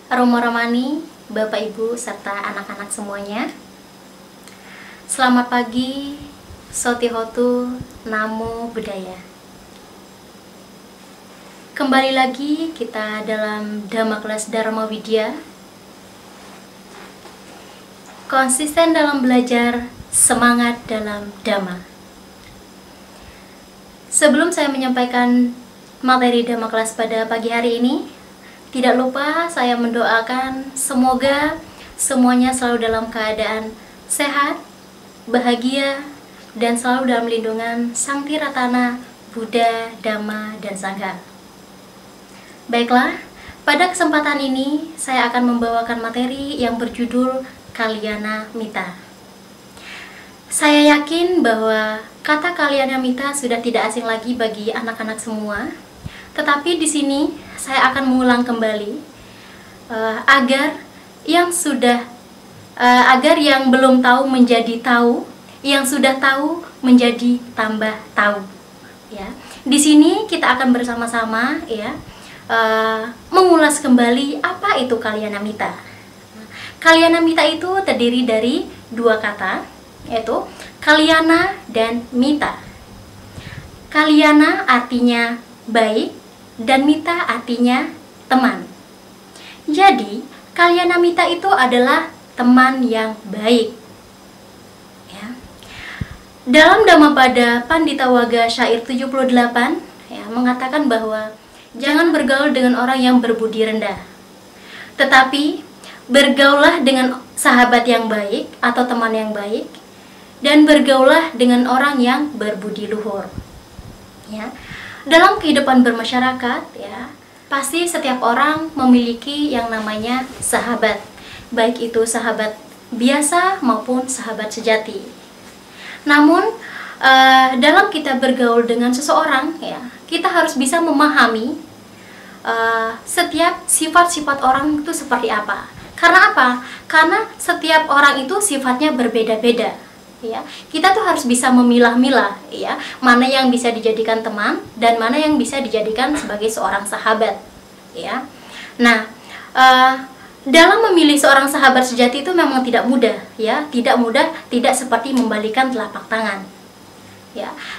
Romo Romani, Bapak Ibu serta anak-anak semuanya. Selamat pagi, Sotihotu, Namo Buddhaya. Kembali lagi kita dalam Dhamma Kelas Dharma Widya. Konsisten dalam belajar, semangat dalam Dhamma. Sebelum saya menyampaikan materi Dhamma Kelas pada pagi hari ini, tidak lupa saya mendoakan semoga semuanya selalu dalam keadaan sehat, bahagia, dan selalu dalam lindungan Sang Tiratana, Buddha, Dhamma, dan Sangha. Baiklah, pada kesempatan ini saya akan membawakan materi yang berjudul Kalyana Mita. Saya yakin bahwa kata Kalyana Mita sudah tidak asing lagi bagi anak-anak semua. Tetapi di sini saya akan mengulang kembali agar yang belum tahu menjadi tahu, yang sudah tahu menjadi tambah tahu. Ya, di sini kita akan bersama-sama mengulas kembali apa itu Kalyana Mita. Kalyana Mita itu terdiri dari dua kata, yaitu Kalyana dan Mita. Kalyana artinya baik, dan Mita artinya teman. Jadi, Kalyana Mita itu adalah teman yang baik. Ya. Dalam Dhammapada Pandita Waga Syair 78 mengatakan bahwa jangan bergaul dengan orang yang berbudi rendah, tetapi bergaullah dengan sahabat yang baik atau teman yang baik, dan bergaullah dengan orang yang berbudi luhur. Ya. Dalam kehidupan bermasyarakat, pasti setiap orang memiliki yang namanya sahabat, baik itu sahabat biasa maupun sahabat sejati. Namun, dalam kita bergaul dengan seseorang, kita harus bisa memahami setiap sifat-sifat orang itu seperti apa. Karena apa? Karena setiap orang itu sifatnya berbeda-beda. Kita tuh harus bisa memilah-milah, mana yang bisa dijadikan teman dan mana yang bisa dijadikan sebagai seorang sahabat. Nah, dalam memilih seorang sahabat sejati itu memang tidak mudah, tidak seperti membalikan telapak tangan.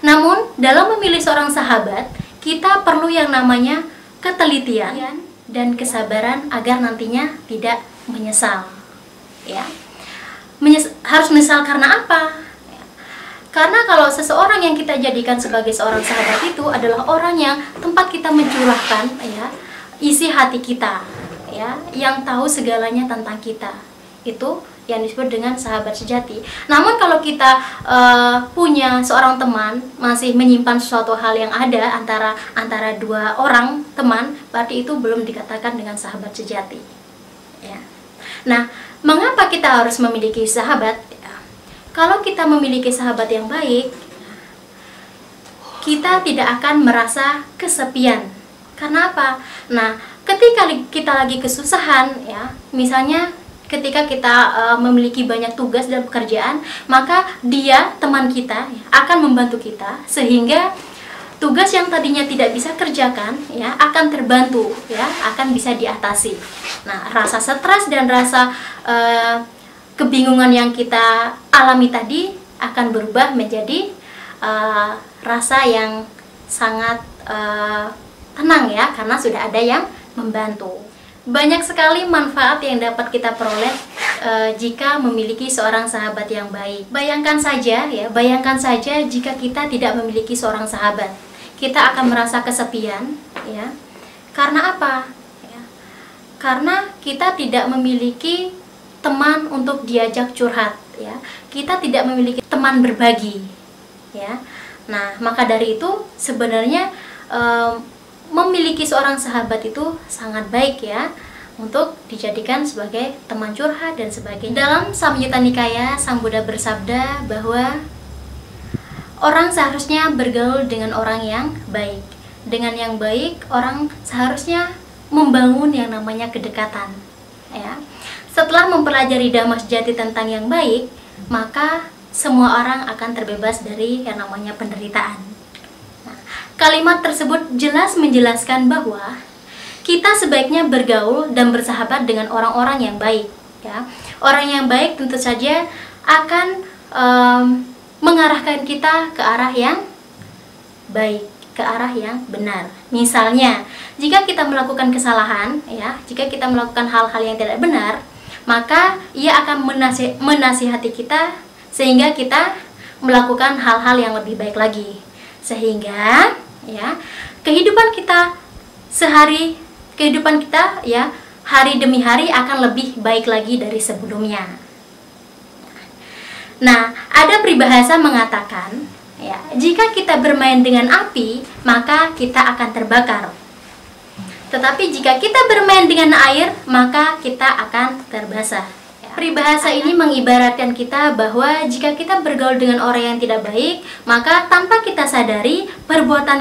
Namun dalam memilih seorang sahabat, kita perlu yang namanya ketelitian dan kesabaran agar nantinya tidak menyesal. Harus menyesal karena apa? Karena kalau seseorang yang kita jadikan sebagai seorang sahabat itu adalah orang yang tempat kita mencurahkan isi hati kita, yang tahu segalanya tentang kita. Itu yang disebut dengan sahabat sejati. Namun kalau kita punya seorang teman masih menyimpan suatu hal yang ada antara dua orang teman, berarti itu belum dikatakan dengan sahabat sejati. Nah, mengapa kita harus memiliki sahabat? Kalau kita memiliki sahabat yang baik, kita tidak akan merasa kesepian. Karena apa? Nah, ketika kita lagi kesusahan, misalnya ketika kita memiliki banyak tugas dan pekerjaan, maka dia, teman kita, akan membantu kita sehingga tugas yang tadinya tidak bisa kerjakan akan terbantu, akan bisa diatasi. Nah, rasa stres dan rasa kebingungan yang kita alami tadi akan berubah menjadi rasa yang sangat tenang, karena sudah ada yang membantu. Banyak sekali manfaat yang dapat kita peroleh jika memiliki seorang sahabat yang baik. Bayangkan saja jika kita tidak memiliki seorang sahabat, kita akan merasa kesepian, Karena apa? Karena kita tidak memiliki teman untuk diajak curhat, Kita tidak memiliki teman berbagi, Nah, maka dari itu sebenarnya memiliki seorang sahabat itu sangat baik, untuk dijadikan sebagai teman curhat dan sebagainya. Dalam Samyutta Nikaya, Sang Buddha bersabda bahwa orang seharusnya bergaul dengan orang yang baik. Dengan yang baik, orang seharusnya membangun yang namanya kedekatan. Setelah mempelajari Dhamma sejati tentang yang baik, maka semua orang akan terbebas dari yang namanya penderitaan. Nah, kalimat tersebut jelas menjelaskan bahwa kita sebaiknya bergaul dan bersahabat dengan orang-orang yang baik, ya. Orang yang baik tentu saja akan mengarahkan kita ke arah yang baik, ke arah yang benar. Misalnya, jika kita melakukan kesalahan, ya, jika kita melakukan hal-hal yang tidak benar, maka ia akan menasihati kita sehingga kita melakukan hal-hal yang lebih baik lagi. Sehingga, ya, kehidupan kita ya, hari demi hari akan lebih baik lagi dari sebelumnya. Nah, ada peribahasa mengatakan, ya, jika kita bermain dengan api, maka kita akan terbakar. Tetapi jika kita bermain dengan air, maka kita akan terbasah. Ya, peribahasa ini mengibaratkan kita bahwa jika kita bergaul dengan orang yang tidak baik, maka tanpa kita sadari perbuatan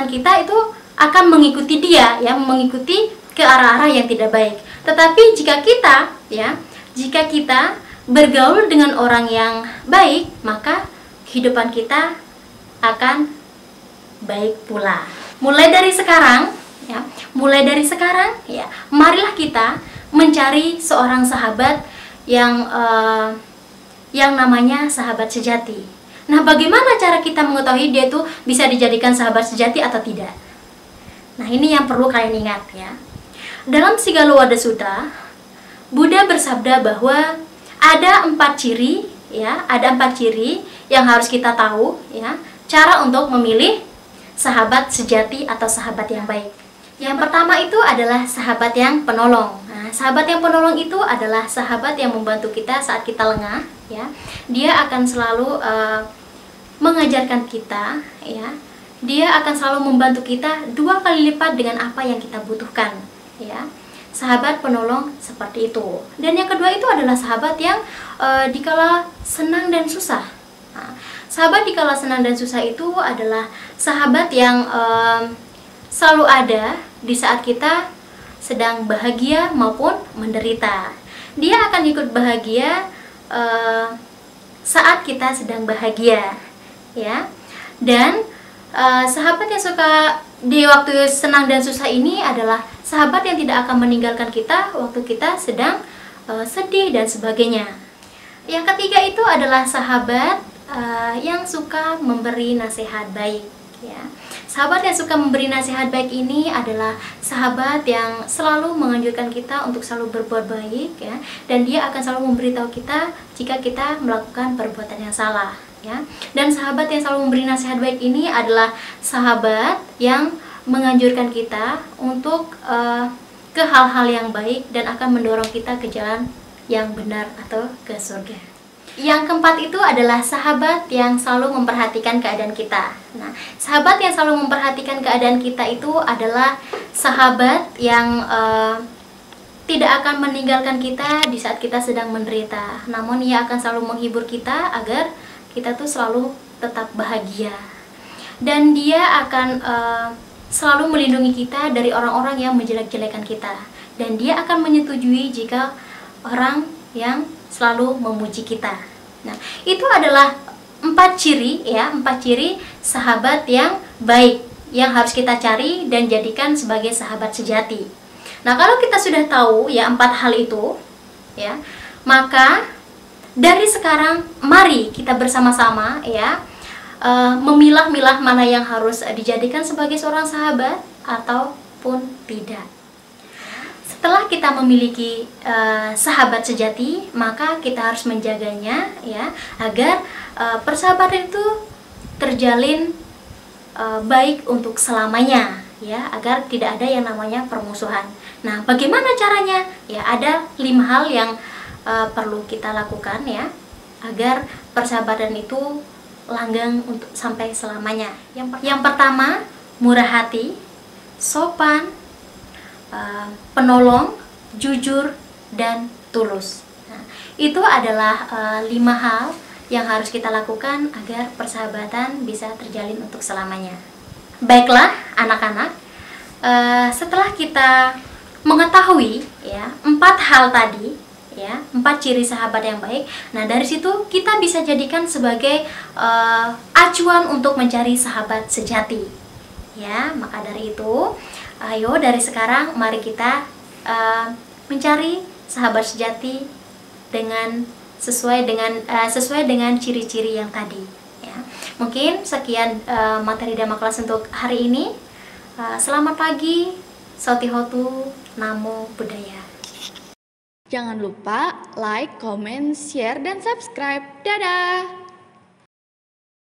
kita itu akan mengikuti dia, ya, mengikuti ke arah-arah yang tidak baik. Tetapi jika kita bergaul dengan orang yang baik, maka kehidupan kita akan baik pula. Mulai dari sekarang, ya, marilah kita mencari seorang sahabat yang namanya sahabat sejati. Nah, bagaimana cara kita mengetahui dia itu bisa dijadikan sahabat sejati atau tidak? Nah, ini yang perlu kalian ingat, ya. Dalam Sigalo Sutta, Buddha bersabda bahwa ada 4 ciri, ya, ada 4 ciri yang harus kita tahu, ya, cara untuk memilih sahabat sejati atau sahabat yang baik. Yang pertama itu adalah sahabat yang penolong. Nah, sahabat yang penolong itu adalah sahabat yang membantu kita saat kita lengah, ya. Dia akan selalu mengajarkan kita, ya. Dia akan selalu membantu kita 2 kali lipat dengan apa yang kita butuhkan, ya. Sahabat penolong seperti itu. Dan yang kedua itu adalah sahabat yang dikala senang dan susah. Nah, sahabat dikala senang dan susah itu adalah sahabat yang selalu ada di saat kita sedang bahagia maupun menderita. Dia akan ikut bahagia saat kita sedang bahagia, ya. Dan sahabat yang suka di waktu senang dan susah ini adalah sahabat yang tidak akan meninggalkan kita waktu kita sedang sedih dan sebagainya. Yang ketiga itu adalah sahabat yang suka memberi nasihat baik, ya. Sahabat yang suka memberi nasihat baik ini adalah sahabat yang selalu menganjurkan kita untuk selalu berbuat baik, ya, dan dia akan selalu memberitahu kita jika kita melakukan perbuatan yang salah, ya. Dan sahabat yang selalu memberi nasihat baik ini adalah sahabat yang menganjurkan kita untuk ke hal-hal yang baik dan akan mendorong kita ke jalan yang benar atau ke surga. Yang keempat itu adalah sahabat yang selalu memperhatikan keadaan kita. Nah, sahabat yang selalu memperhatikan keadaan kita itu adalah sahabat yang tidak akan meninggalkan kita di saat kita sedang menderita. Namun ia akan selalu menghibur kita agar kita tuh selalu tetap bahagia. Dan dia akan selalu melindungi kita dari orang-orang yang menjelek-jelekan kita. Dan dia akan menyetujui jika orang yang selalu memuji kita. Nah, itu adalah 4 ciri, ya, 4 ciri sahabat yang baik yang harus kita cari dan jadikan sebagai sahabat sejati. Nah, kalau kita sudah tahu, ya, 4 hal itu, ya, maka dari sekarang mari kita bersama-sama, ya, memilah-milah mana yang harus dijadikan sebagai seorang sahabat ataupun tidak. Setelah kita memiliki sahabat sejati, maka kita harus menjaganya, ya, agar persahabatan itu terjalin baik untuk selamanya, ya, agar tidak ada yang namanya permusuhan. Nah, bagaimana caranya? Ya, ada 5 hal yang perlu kita lakukan, ya, agar persahabatan itu langgeng untuk sampai selamanya. Yang pertama, murah hati, sopan, penolong, jujur, dan tulus. Nah, itu adalah 5 hal yang harus kita lakukan agar persahabatan bisa terjalin untuk selamanya. Baiklah anak-anak, setelah kita mengetahui, ya, 4 hal tadi, ya, 4 ciri sahabat yang baik, nah dari situ kita bisa jadikan sebagai acuan untuk mencari sahabat sejati, ya. Maka dari itu Ayo dari sekarang mari kita mencari sahabat sejati dengan sesuai dengan ciri-ciri yang tadi ya. Mungkin sekian materi Dhamma kelas untuk hari ini. Selamat pagi, Sautihotu, Namo Buddhaya. Jangan lupa like, comment, share, dan subscribe. Dadah!